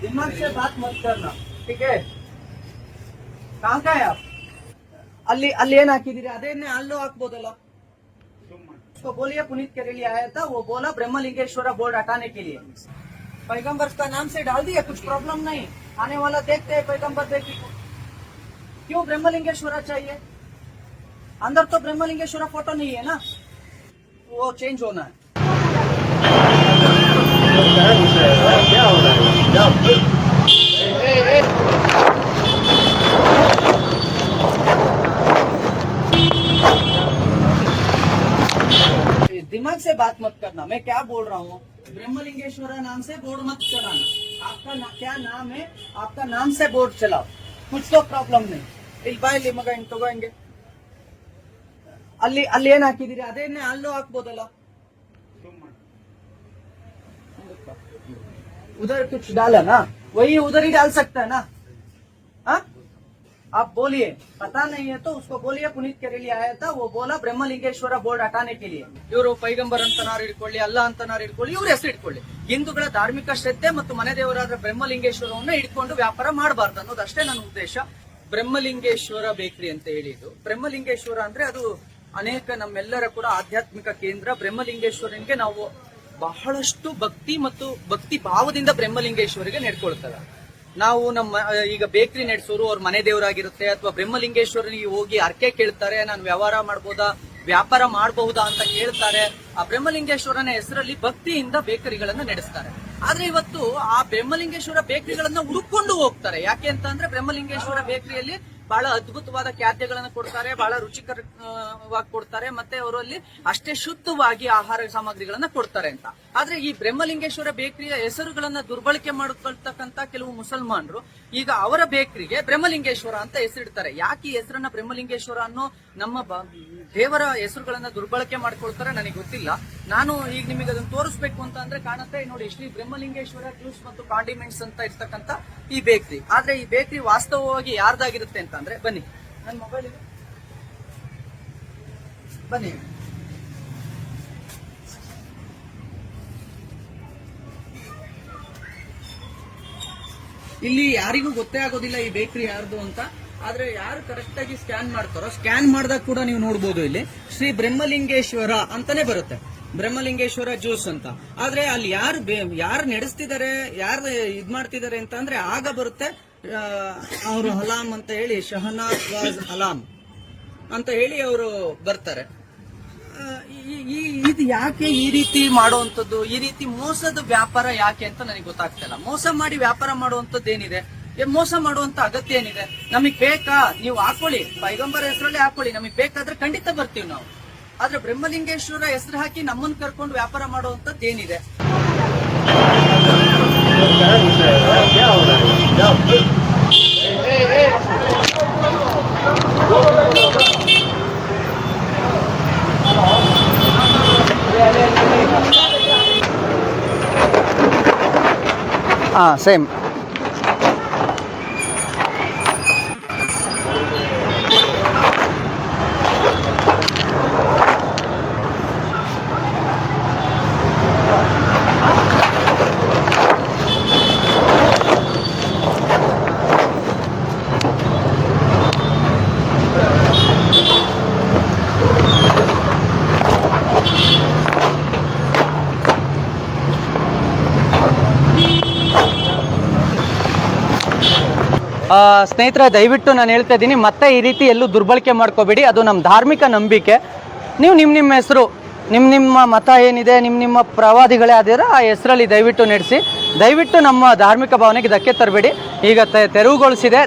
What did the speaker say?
दिमाग से बात मत करना, ठीक है? कहाँ का है आप? ಅಲ್ಲಿ ಏನ್ ಹಾಕಿದಿರಿ ಅದೇನೆ ಅಲ್ಲೂ ಹಾಕ್ಬೋದಲ್ಲ. उसको बोलिए पुनीत केरेली आया था, वो बोला ब्रह्मलिंगेश्वर बोर्ड हटाने के लिए। पैगंबर का नाम से डाल दिया, कुछ प्रॉब्लम नहीं, आने वाला देखते हैं पैगंबर देखी क्यों ब्रह्मलिंगेश्वर चाहिए? अंदर तो ब्रह्मलिंगेश्वर फोटो नहीं है ना, वो चेंज होना है। क्या हो रहा है? दिमाग से बात मत करना, मैं क्या बोल रहा हूँ? ब्रह्मलिंगेश्वर नाम से बोर्ड मत चलाना। आपका क्या नाम है? आपका नाम से बोर्ड चलाओ, कुछ तो प्रॉब्लम नहीं। ಇಲ್ಲಿ ಬಾಯಲ್ಲಿ ಮಗ ಇನ್ ತಗೋಂಗೆ ಅಲ್ಲಿ ಏನ್ ಹಾಕಿದಿರಿ ಅದೇನೆ ಅಲ್ಲೂ ಹಾಕ್ಬೋದಲ್ಲ. उधर कुछ डाला ना, वही उधर ही डाल सकता है ना. हाँ, आप बोलिए, पता नहीं है तो उसको बोलिए पुनीत केरेली आया था, वो बोला ब्रह्मलिंगेश्वर बोर्ड हटाने के लिए. ಇವರು ಪೈಗಂಬರ್ ಅಂತನಾರು ಇಟ್ಕೊಳ್ಳಿ, ಅಲ್ಲ ಅಂತನಾರು ಇಟ್ಕೊಳ್ಳಿ, ಇವ್ರ ಹೆಸರು ಇಟ್ಕೊಳ್ಳಿ. ಹಿಂದೂಗಳ ಧಾರ್ಮಿಕ ಶ್ರದ್ಧೆ ಮತ್ತು ಮನೆ ದೇವರಾದ ಬ್ರಹ್ಮಲಿಂಗೇಶ್ವರವನ್ನ ಇಟ್ಕೊಂಡು ವ್ಯಾಪಾರ ಮಾಡಬಾರ್ದು ಅನ್ನೋದು ಅಷ್ಟೇ ನನ್ನ ಉದ್ದೇಶ. ಬ್ರಹ್ಮಲಿಂಗೇಶ್ವರ ಬೇಕರಿ ಅಂತ ಹೇಳಿದ್ದು, ಬ್ರಹ್ಮಲಿಂಗೇಶ್ವರ ಅಂದ್ರೆ ಅದು ಅನೇಕ ನಮ್ಮೆಲ್ಲರ ಕೂಡ ಆಧ್ಯಾತ್ಮಿಕ ಕೇಂದ್ರ. ಬ್ರಹ್ಮಲಿಂಗೇಶ್ವರನಿಗೆ ನಾವು ಬಹಳಷ್ಟು ಭಕ್ತಿ ಮತ್ತು ಭಕ್ತಿ ಭಾವದಿಂದ ಬ್ರಹ್ಮಲಿಂಗೇಶ್ವರಿಗೆ ನಡ್ಕೊಳ್ತಾರೆ. ನಾವು ನಮ್ಮ ಈಗ ಬೇಕರಿ ನಡೆಸೋರು ಅವ್ರ ಮನೆ ದೇವರಾಗಿರುತ್ತೆ, ಅಥವಾ ಬ್ರಹ್ಮಲಿಂಗೇಶ್ವರನಿಗೆ ಹೋಗಿ ಅರ್ಕೆ ಕೇಳ್ತಾರೆ, ನಾನು ವ್ಯಾಪಾರ ಮಾಡಬಹುದಾ ಅಂತ ಕೇಳ್ತಾರೆ. ಆ ಬ್ರಹ್ಮಲಿಂಗೇಶ್ವರನ ಹೆಸರಲ್ಲಿ ಭಕ್ತಿಯಿಂದ ಬೇಕರಿಗಳನ್ನ ನಡೆಸ್ತಾರೆ. ಆದ್ರೆ ಇವತ್ತು ಆ ಬ್ರಹ್ಮಲಿಂಗೇಶ್ವರ ಬೇಕರಿಗಳನ್ನ ಹುಡುಕೊಂಡು ಹೋಗ್ತಾರೆ. ಯಾಕೆ ಅಂತ ಅಂದ್ರೆ ಬ್ರಹ್ಮಲಿಂಗೇಶ್ವರ ಬೇಕರಿಯಲ್ಲಿ ಬಹಳ ಅದ್ಭುತವಾದ ಖಾದ್ಯಗಳನ್ನ ಕೊಡ್ತಾರೆ, ಬಹಳ ರುಚಿಕರವಾಗಿ ಕೊಡ್ತಾರೆ, ಮತ್ತೆ ಅವರಲ್ಲಿ ಅಷ್ಟೇ ಶುದ್ಧವಾಗಿ ಆಹಾರ ಸಾಮಗ್ರಿಗಳನ್ನ ಕೊಡ್ತಾರೆ ಅಂತ. ಆದ್ರೆ ಈ ಬ್ರಹ್ಮಲಿಂಗೇಶ್ವರ ಬೇಕರಿಯ ಹೆಸರುಗಳನ್ನ ದುರ್ಬಳಕೆ ಮಾಡಿಕೊಳ್ತಕ್ಕಂತ ಕೆಲವು ಮುಸಲ್ಮಾನರು ಈಗ ಅವರ ಬೇಕರಿಗೆ ಬ್ರಹ್ಮಲಿಂಗೇಶ್ವರ ಅಂತ ಹೆಸರಿಡ್ತಾರೆ. ಯಾಕೆ ಈ ಹೆಸರನ್ನ ಬ್ರಹ್ಮಲಿಂಗೇಶ್ವರ ಅನ್ನೋ ನಮ್ಮ ದೇವರ ಹೆಸರುಗಳನ್ನ ದುರ್ಬಳಕೆ ಮಾಡ್ಕೊಳ್ತಾರೆ ನನಗೆ ಗೊತ್ತಿಲ್ಲ. ನಾನು ಈಗ ನಿಮಗೆ ಅದನ್ನ ತೋರಿಸ್ಬೇಕು ಅಂತ ಅಂದ್ರೆ ಕಾಣುತ್ತೆ ನೋಡಿ, ಶ್ರೀ ಬ್ರಹ್ಮಲಿಂಗೇಶ್ವರ ಜ್ಯೂಸ್ ಮತ್ತು ಕಾಂಡಿಮೆಂಟ್ಸ್ ಅಂತ ಇರ್ತಕ್ಕಂತ ಈ ಬೇಕರಿ. ಆದ್ರೆ ಈ ಬೇಕರಿ ವಾಸ್ತವವಾಗಿ ಯಾರ್ದಾಗಿರುತ್ತೆ ಅಂತ ಅಂದ್ರೆ, ಬನ್ನಿ ನನ್ನ ಮೊಬೈಲ್ ಇದೆ, ಬನ್ನಿ. ಇಲ್ಲಿ ಯಾರಿಗೂ ಗೊತ್ತೇ ಆಗೋದಿಲ್ಲ ಈ ಬೇಕರಿ ಯಾರ್ದು ಅಂತ. ಆದ್ರೆ ಯಾರು ಕರೆಕ್ಟ್ ಆಗಿ ಸ್ಕ್ಯಾನ್ ಮಾಡ್ತಾರೋ, ಸ್ಕ್ಯಾನ್ ಮಾಡಿದಾಗ ಕೂಡ ನೀವು ನೋಡಬಹುದು ಇಲ್ಲಿ ಶ್ರೀ ಬ್ರಹ್ಮಲಿಂಗೇಶ್ವರ ಅಂತಾನೆ ಬರುತ್ತೆ, ಬ್ರಹ್ಮಲಿಂಗೇಶ್ವರ ಜ್ಯೂಸ್ ಅಂತ. ಆದ್ರೆ ಅಲ್ಲಿ ಯಾರು ನಡೆಸ್ತಿದ್ದಾರೆ, ಯಾರು ಇದ್ ಮಾಡ್ತಿದ್ದಾರೆ ಅಂತ ಅಂದ್ರೆ ಆಗ ಬರುತ್ತೆ ಅವರು ಹಲಾಂ ಅಂತ ಹೇಳಿ, ಶಹನಾವಾಜ್ ಹಲಾಂ ಅಂತ ಹೇಳಿ ಅವರು ಬರ್ತಾರೆ. ಇದು ಯಾಕೆ ಈ ರೀತಿ ಮಾಡುವಂತದ್ದು, ಈ ರೀತಿ ಮೋಸದ ವ್ಯಾಪಾರ ಯಾಕೆ ಅಂತ ನನಗೆ ಗೊತ್ತಾಗ್ತಿಲ್ಲ. ಮೋಸ ಮಾಡಿ ವ್ಯಾಪಾರ ಮಾಡುವಂತದ್ದು ಏನಿದೆ, ಮೋಸ ಮಾಡುವಂತ ಅಗತ್ಯ ಏನಿದೆ? ನಮಗ್ ಬೇಕಾ? ನೀವು ಹಾಕೊಳ್ಳಿ, ಪೈಗಂಬರ ಹೆಸರಲ್ಲಿ ಹಾಕೊಳ್ಳಿ, ನಮಗ್ ಬೇಕಾದ್ರೆ ಖಂಡಿತ ಬರ್ತೀವಿ ನಾವು. ಆದ್ರೆ ಬ್ರಹ್ಮಲಿಂಗೇಶ್ವರ ಹೆಸರು ಹಾಕಿ ನಮ್ಮನ್ನ ಕರ್ಕೊಂಡು ವ್ಯಾಪಾರ ಮಾಡುವಂತದ್ದು ಏನಿದೆ? ಸೇಮ್ ಸ್ನೇಹಿತರೆ, ದಯವಿಟ್ಟು ನಾನು ಹೇಳ್ತಾ ಇದ್ದೀನಿ, ಮತ್ತೆ ಈ ರೀತಿ ಎಲ್ಲೂ ದುರ್ಬಳಕೆ ಮಾಡ್ಕೋಬೇಡಿ. ಅದು ನಮ್ಮ ಧಾರ್ಮಿಕ ನಂಬಿಕೆ. ನೀವು ನಿಮ್ಮ ಹೆಸರು, ನಿಮ್ಮ ಮತ ಏನಿದೆ, ನಿಮ್ಮ ಪ್ರವಾದಿಗಳೇ ಆದಿರೋ ಆ ಹೆಸರಲ್ಲಿ ದಯವಿಟ್ಟು ನಡೆಸಿ. ದಯವಿಟ್ಟು ನಮ್ಮ ಧಾರ್ಮಿಕ ಭಾವನೆಗೆ ಧಕ್ಕೆ ತರಬೇಡಿ. ಈಗ ತೆರವುಗೊಳಿಸಿದೆ.